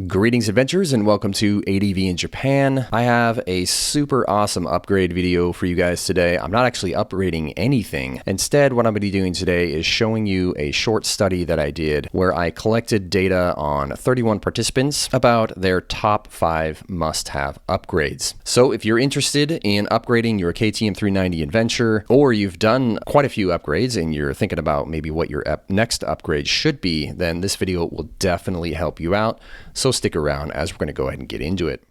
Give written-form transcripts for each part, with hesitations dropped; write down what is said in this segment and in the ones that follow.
Greetings adventurers and welcome to ADVinJapan. I have a super awesome upgrade video for you guys today. I'm not actually upgrading anything. Instead, what I'm going to be doing today is showing you a short study that I did where I collected data on 31 participants about their top 5 must-have upgrades. So if you're interested in upgrading your KTM 390 Adventure, or you've done quite a few upgrades and you're thinking about maybe what your next upgrade should be, then this video will definitely help you out. So stick around as we're going to go ahead and get into it.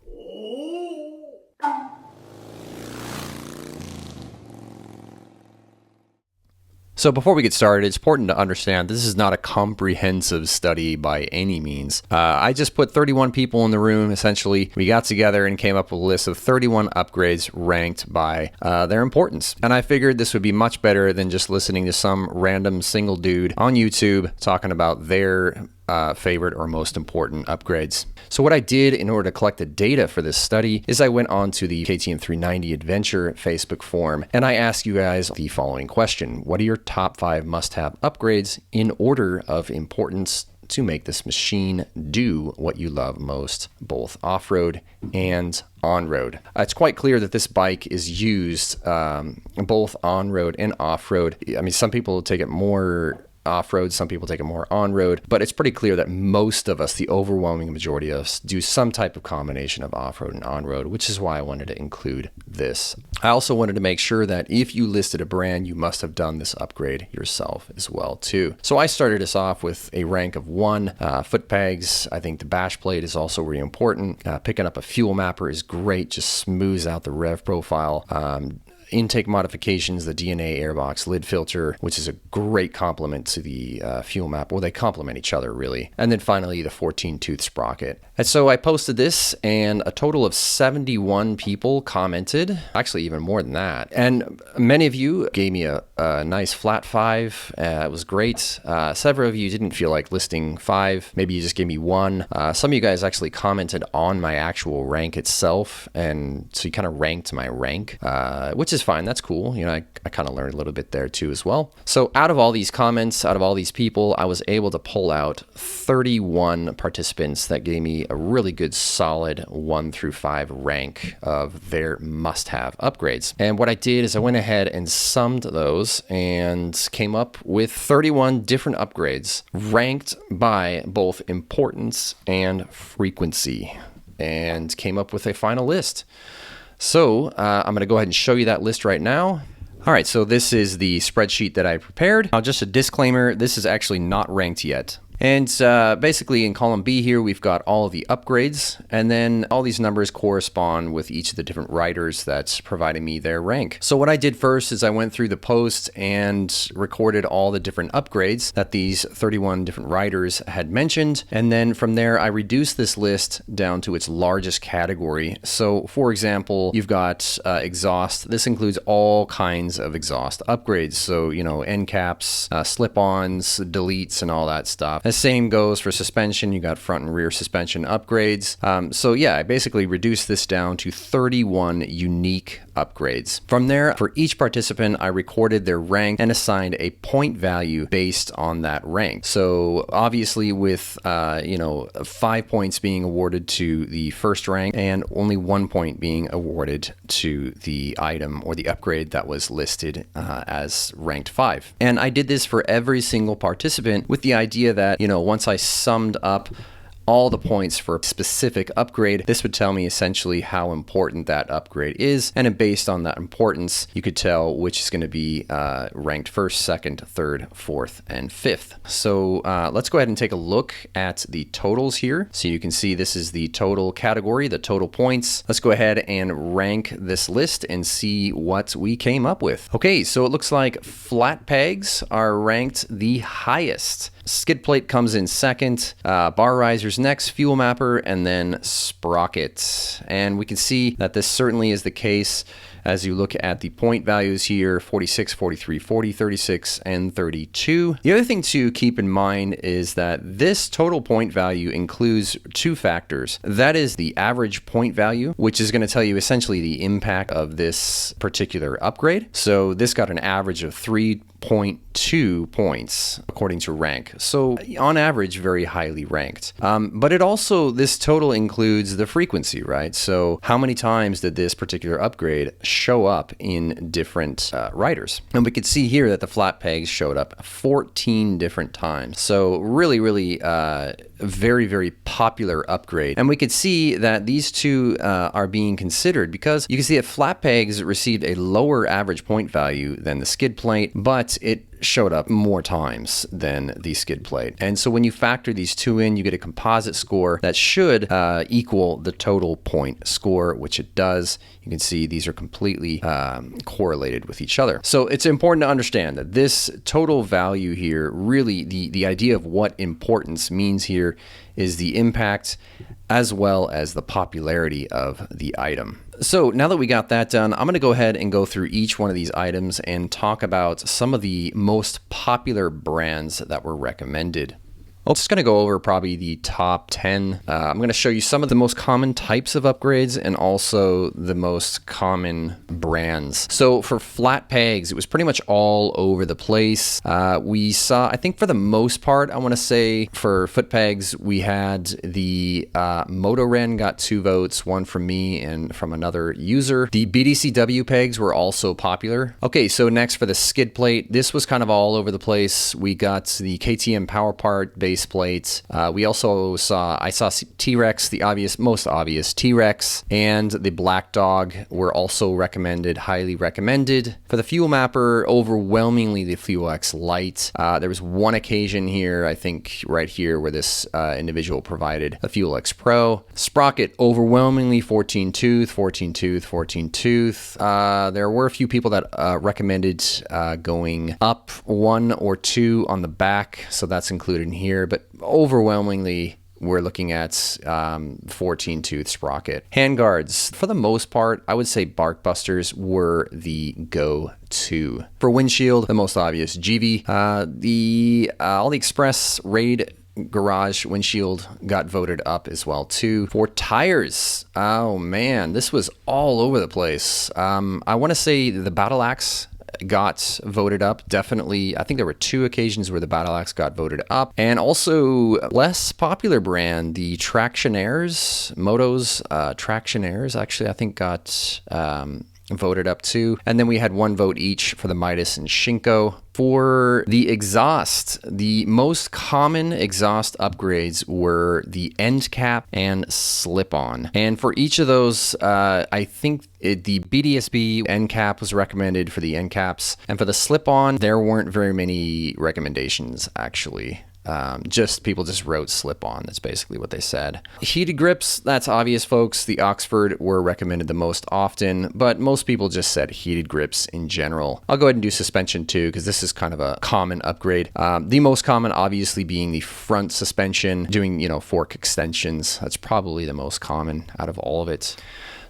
So before we get started, it's important to understand this is not a comprehensive study by any means. I just put 31 people in the room, essentially. We got together and came up with a list of 31 upgrades ranked by their importance. And I figured this would be much better than just listening to some random single dude on YouTube talking about their favorite or most important upgrades. So what I did in order to collect the data for this study is I went on to the KTM 390 Adventure Facebook forum and I asked you guys the following question. What are your top 5 must-have upgrades in order of importance to make this machine do what you love most, both off-road and on-road? It's quite clear that this bike is used both on-road and off-road. I mean, some people take it more off-road, some people take it more on-road, but it's pretty clear that most of us, the overwhelming majority of us, do some type of combination of off-road and on-road, which is why I wanted to include this. I also wanted to make sure that if you listed a brand, you must have done this upgrade yourself as well too. So I started us off with a rank of 1. Foot pegs, I think the bash plate is also really important. Picking up a fuel mapper is great, just smooths out the rev profile. Intake modifications, the DNA airbox lid filter, which is a great complement to the fuel map. Well, they complement each other really. And then finally, the 14-tooth sprocket. And so I posted this and a total of 71 people commented, actually even more than that. And many of you gave me a nice flat 5. It was great. Several of you didn't feel like listing 5. Maybe you just gave me 1. Some of you guys actually commented on my actual rank itself. And so you kind of ranked my rank, which is fine. That's cool. You know, I kind of learned a little bit there too as well. So out of all these comments, out of all these people, I was able to pull out 31 participants that gave me a really good solid 1 through 5 rank of their must-have upgrades. And what I did is I went ahead and summed those and came up with 31 different upgrades ranked by both importance and frequency, and came up with a final list. So I'm going to go ahead and show you that list right now. All right, so this is the spreadsheet that I prepared. Now, just a disclaimer, this is actually not ranked yet. And basically in column B here, we've got all of the upgrades, and then all these numbers correspond with each of the different writers that's providing me their rank. So what I did first is I went through the posts and recorded all the different upgrades that these 31 different writers had mentioned. And then from there, I reduced this list down to its largest category. So for example, you've got exhaust. This includes all kinds of exhaust upgrades. So, you know, end caps, slip-ons, deletes, and all that stuff. The same goes for suspension. You got front and rear suspension upgrades. So yeah, I basically reduced this down to 31 unique upgrades. From there, for each participant, I recorded their rank and assigned a point value based on that rank. So obviously with, 5 points being awarded to the first rank and only 1 point being awarded to the item or the upgrade that was listed as ranked 5. And I did this for every single participant with the idea that, once I summed up all the points for a specific upgrade, this would tell me essentially how important that upgrade is. And then based on that importance, you could tell which is going to be ranked first, second, third, fourth, and fifth. So let's go ahead and take a look at the totals here. So you can see this is the total category, the total points. Let's go ahead and rank this list and see what we came up with. Okay, so it looks like flat pegs are ranked the highest. Skid plate comes in second, bar risers next, fuel mapper, and then sprocket. And we can see that this certainly is the case. as you look at the point values here, 46, 43, 40, 36, and 32. The other thing to keep in mind is that this total point value includes two factors. That is the average point value, which is going to tell you essentially the impact of this particular upgrade. So this got an average of 3.2 points according to rank. So on average, very highly ranked. But it also, this total includes the frequency, right? So how many times did this particular upgrade show up in different riders? And we could see here that the flat pegs showed up 14 different times. So really, really very, very popular upgrade. And we could see that these two are being considered because you can see that flat pegs received a lower average point value than the skid plate, but it showed up more times than the skid plate. And so when you factor these two in, you get a composite score that should equal the total point score, which it does. You can see these are completely correlated with each other. So it's important to understand that this total value here, really the idea of what importance means here is the impact as well as the popularity of the item. So now that we got that done, I'm going to go ahead and go through each one of these items and talk about some of the most popular brands that were recommended. I'm just going to go over probably the top 10. I'm going to show you some of the most common types of upgrades and also the most common brands. So for flat pegs, it was pretty much all over the place. We saw, I think for the most part, I want to say for foot pegs, we had the Motoren got 2 votes, one from me and from another user. The BDCW pegs were also popular. Okay, so next for the skid plate, this was kind of all over the place. We got the KTM Power Part base plate. We also I saw T-Rex, the most obvious T-Rex, and the Black Dog were also recommended, highly recommended. For the fuel mapper, overwhelmingly the Fuel X Lite. There was one occasion here, I think right here, where this individual provided a Fuel X Pro. Sprocket, overwhelmingly 14 tooth, 14 tooth, 14 tooth. There were a few people that recommended going up 1 or 2 on the back, so that's included in here. But overwhelmingly, we're looking at 14 tooth sprocket. Handguards, for the most part, I would say Barkbusters were the go-to. For windshield, the most obvious GV. All the Express Raid Garage windshield got voted up as well too. For tires, oh man, this was all over the place. I want to say the Battle Axe got voted up. Definitely, I think there were 2 occasions where the Battle Axe got voted up. And also, less popular brand, the Tractionaires, Moto's Tractionaires, actually, I think got voted up too. And then we had 1 vote each for the Midas and Shinko. For the exhaust, the most common exhaust upgrades were the end cap and slip-on. And for each of those, I think the BDSB end cap was recommended for the end caps. And for the slip-on, there weren't very many recommendations, actually. People just wrote slip on. That's basically what they said. Heated grips, that's obvious, folks. The Oxford were recommended the most often, but most people just said heated grips in general. I'll go ahead and do suspension too, because this is kind of a common upgrade. The most common, obviously, being the front suspension, doing, fork extensions. That's probably the most common out of all of it.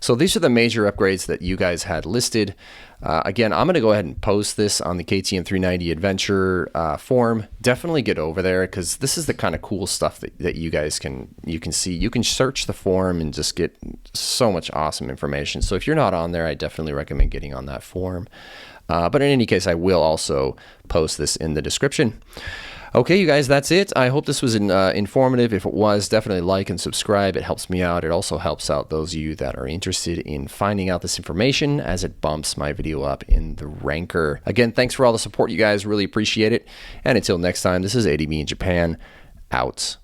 So these are the major upgrades that you guys had listed. Again, I'm going to go ahead and post this on the KTM 390 Adventure forum. Definitely get over there because this is the kind of cool stuff that you guys can see. You can search the forum and just get so much awesome information. So if you're not on there, I definitely recommend getting on that forum. But in any case, I will also post this in the description. Okay, you guys, that's it. I hope this was informative. If it was, definitely like and subscribe. It helps me out. It also helps out those of you that are interested in finding out this information as it bumps my video up in the ranker. Again, thanks for all the support, you guys. Really appreciate it. And until next time, this is ADVinJapan, out.